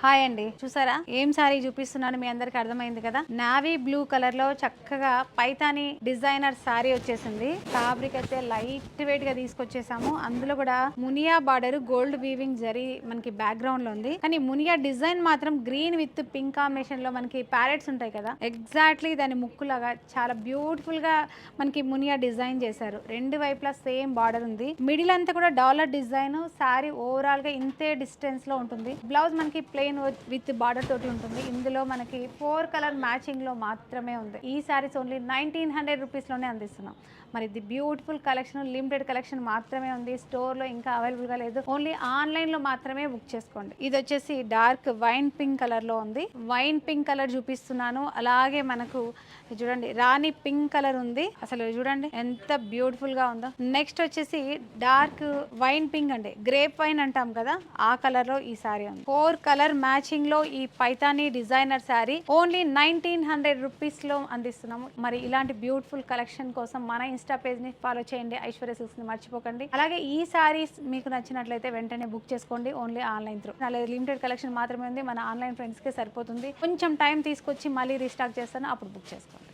Hi అండి, చూసారా ఏం సారీ చూపిస్తున్నాను మీ అందరికి అర్థమైంది కదా. నావీ బ్లూ కలర్ లో చక్కగా పైతాని డిజైనర్ సారీ వచ్చేసింది. ఫ్యాబ్రిక్ అయితే లైట్ వెయిట్ గా తీసుకొచ్చేసాము. అందులో కూడా Muniya border gold weaving zari మనకి బ్యాక్గ్రౌండ్ లో ఉంది. కానీ మునియా డిజైన్ మాత్రం గ్రీన్ విత్ పింక్ కాంబినేషన్ లో మనకి ప్యారెట్స్ ఉంటాయి కదా, ఎగ్జాక్ట్లీ దాని ముక్కులాగా చాలా బ్యూటిఫుల్ గా మనకి మునియా డిజైన్ చేశారు. రెండు వైపులా సేమ్ బార్డర్ ఉంది. మిడిల్ అంతా కూడా డాలర్ డిజైన్. సారీ ఓవరాల్ గా ఇంతే డిస్టెన్స్ లో ఉంటుంది. బ్లౌజ్ మనకి ప్లెయిన్ విత్ బార్డర్ తోటి ఉంటుంది. ఇందులో మనకి 4 కలర్ మ్యాచింగ్ లో మాత్రమే ఉంది. ఈ సారీస్ ఓన్లీ 1900 రూపీస్ లోనే అందిస్తున్నాం. మరి ఇది బ్యూటిఫుల్ కలెక్షన్, లిమిటెడ్ కలెక్షన్ మాత్రమే ఉంది. స్టోర్ లో ఇంకా అవైలబుల్ గా లేదు. ఓన్లీ ఆన్లైన్ లో మాత్రమే బుక్ చేసుకోండి. ఇది వచ్చేసి డార్క్ వైన్ పింక్ కలర్ లో ఉంది. వైన్ పింక్ కలర్ చూపిస్తున్నాను. అలాగే మనకు చూడండి రాణి పింక్ కలర్ ఉంది. అసలు చూడండి ఎంత బ్యూటిఫుల్ గా ఉందో. నెక్స్ట్ వచ్చేసి డార్క్ వైన్ పింక్ అండి, గ్రేప్ వైన్ అంటాం కదా, ఆ కలర్ లో ఈ సారీ ఉంది. 4 కలర్ మ్యాచింగ్ లో ఈ Paithani designer sari only 1900 rupees లో అందిస్తున్నాము. మరి ఇలాంటి బ్యూటిఫుల్ కలెక్షన్ కోసం మన ఇన్స్టా పేజ్ ని ఫాలో చేయండి, ఐశ్వర్య సిల్క్స్ ని మర్చిపోకండి. అలాగే ఈ సారీస్ మీకు నచ్చినట్లయితే వెంటనే బుక్ చేసుకోండి, ఓన్లీ ఆన్లైన్ త్రూ. అలాగే లిమిటెడ్ కలెక్షన్ మాత్రమే ఉంది, మన ఆన్లైన్ ఫ్రెండ్స్ కే సరిపోతుంది. కొంచెం టైం తీసుకొచ్చి మళ్ళీ రీస్టాక్ చేస్తాను, అప్పుడు బుక్ చేసుకోండి.